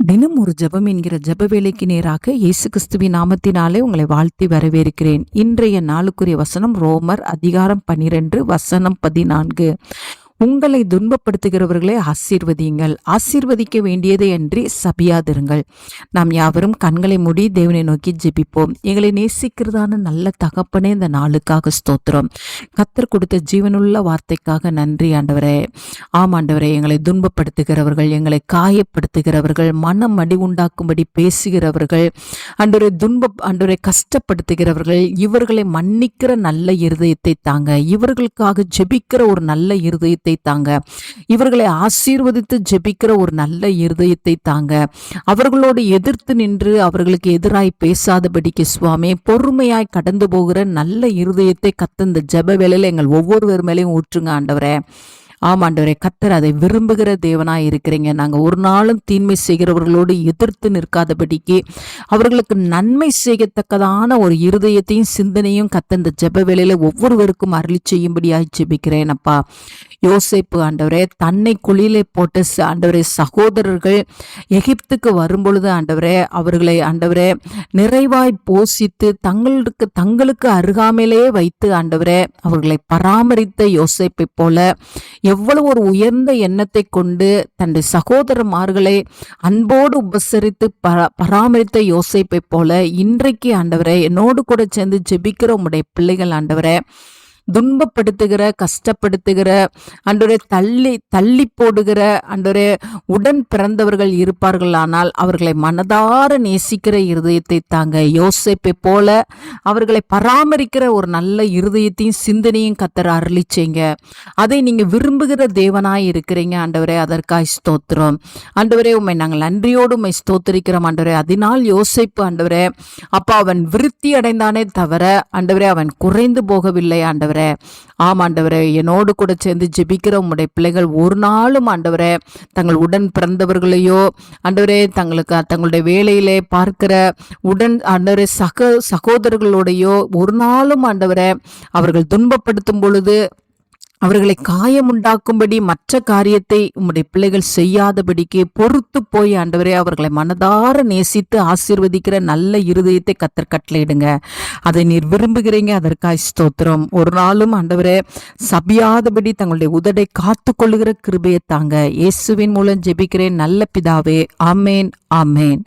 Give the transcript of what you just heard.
தினம் ஒரு ஜெபம் என்கிற ஜெப வேலைக்கு நேராக இயேசு கிறிஸ்துவின் நாமத்தினாலே உங்களை வாழ்த்தி வரவேற்கிறேன். இன்றைய நாளுக்குரிய வசனம் ரோமர் அதிகாரம் 12 வசனம் 14. உங்களை துன்பப்படுத்துகிறவர்களை ஆசீர்வதியுங்கள், ஆசீர்வதிக்க வேண்டியதை அன்றி சபியாதிருங்கள். நாம் யாவரும் கண்களை மூடி தேவனை நோக்கி ஜெபிப்போம். எங்களை நேசிக்கிறதான நல்ல தகப்பனே, இந்த நாளுக்காக ஸ்தோத்திரம். கர்த்தர் கொடுத்த ஜீவனுள்ள வார்த்தைக்காக நன்றி ஆண்டவரே. ஆமாண்டவரே, எங்களை துன்பப்படுத்துகிறவர்கள், எங்களை காயப்படுத்துகிறவர்கள், மனம் அடி உண்டாக்கும்படி பேசுகிறவர்கள், ஆண்டவரை கஷ்டப்படுத்துகிறவர்கள், இவர்களை மன்னிக்கிற நல்ல இருதயத்தை தாங்க. இவர்களுக்காக ஜெபிக்கிற ஒரு நல்ல இருதயத்தை தாங்க. இவர்களை ஆசீர்வதித்து ஜெபிக்கிற ஒரு நல்ல இருதயத்தை தாங்க. அவர்களோடு எதிர்த்து நின்று அவர்களுக்கு எதிராய் பேசாதபடிக்கு சுவாமி, பொறுமையாய் கடந்து போகிற நல்ல இருதயத்தை இந்த ஜெப வேளையில எங்கள் ஒவ்வொருவர் மேலேயும் ஊற்றுங்க ஆண்டவரே. ஆமாண்டவரே, கர்த்தர் அதை விரும்புகிற தேவனாய் இருக்கிறீங்க. நாங்கள் ஒரு நாளும் தீன்மை செய்கிறவர்களோடு எதிர்த்து நிற்காதபடிக்கு அவர்களுக்கு நன்மை செய்யத்தக்கதான ஒரு இருதயத்தையும் சிந்தனையும் இந்த ஜெப வேளையில ஒவ்வொருவருக்கும் அருளி செய்யும்படியாய் ஜெபிக்கிறேன் அப்பா. யோசேப்பு ஆண்டவரே, தன்னை குழியிலே போட்ட ஆண்டவரே சகோதரர்கள் எகிப்துக்கு வரும்பொழுது ஆண்டவரே, அவர்களை ஆண்டவரே நிறைவாய் போஷித்து தங்களுக்கு அருகாமையிலே வைத்து ஆண்டவரே அவர்களை பராமரித்த யோசேப்பை போல எவ்வளவு ஒரு உயர்ந்த எண்ணத்தை கொண்டு தன்னுடைய சகோதரமார்களை அன்போடு உபசரித்து பராமரித்த யோசேப்பை போல இன்றைக்கு ஆண்டவரே என்னோடு கூட சேர்ந்து ஜெபிக்கிற உம்முடைய பிள்ளைகள் ஆண்டவரே, துன்பப்படுத்துகிற, கஷ்டப்படுத்துகிற, ஆண்டவரே தள்ளி போடுகிற ஆண்டவரே உடன் பிறந்தவர்கள் இருப்பார்கள். ஆனால் அவர்களை மனதார நேசிக்கிற இருதயத்தை தாங்க. யோசேப்பை போல அவர்களை பராமரிக்கிற ஒரு நல்ல இருதயத்தையும் சிந்தனையும் கர்த்தர் அருளி செய்ங்க. அதை நீங்க விரும்புகிற தேவனாய் இருக்கிறீங்க ஆண்டவரே. அதற்காய் ஸ்தோத்திரம் ஆண்டவரே. உம்மை நாங்கள் நன்றியோடு உம்மை ஸ்தோத்திரிக்கிறோம் ஆண்டவரே. அதனால் யோசேப்பு ஆண்டவரே அப்பா, அவன் விருத்தி அடைந்தானே தவிர ஆண்டவரே அவன் குறைந்து போகவில்லை ஆண்டவரே. ஆமாண்டவரே, என்னோடு கூட சேர்ந்து ஜெபிக்கிற உம்முடைய பிள்ளைகள் ஒரு நாளும் ஆண்டவரே தங்கள் உடன் பிறந்தவர்களையோ ஆண்டவரே தங்களுடைய வேலையிலே பார்க்கிற உடன் ஆண்டவரே சகோதரர்களோடையோ ஒரு நாளும் ஆண்டவரே அவர்கள் துன்பப்படுத்தும் பொழுது அவர்களை காயமுண்டாக்கும்படி மற்ற காரியத்தை உம்முடைய பிள்ளைகள் செய்யாதபடிக்கு பொறுத்து போய் ஆண்டவரே அவர்களை மனதார நேசித்து ஆசீர்வதிக்கிற நல்ல இருதயத்தை கர்த்தர் கட்டளையிடுங்க. அதை நீர் விரும்புகிறீங்க. அதற்காய் ஸ்தோத்திரம். ஒரு நாளும் ஆண்டவரே சபியாதபடி தங்களுடைய உதடை காத்து கொள்ளுகிற கிருபையை தாங்க. இயேசுவின் மூலம் ஜெபிக்கிறேன் நல்ல பிதாவே. ஆமேன், ஆமேன்.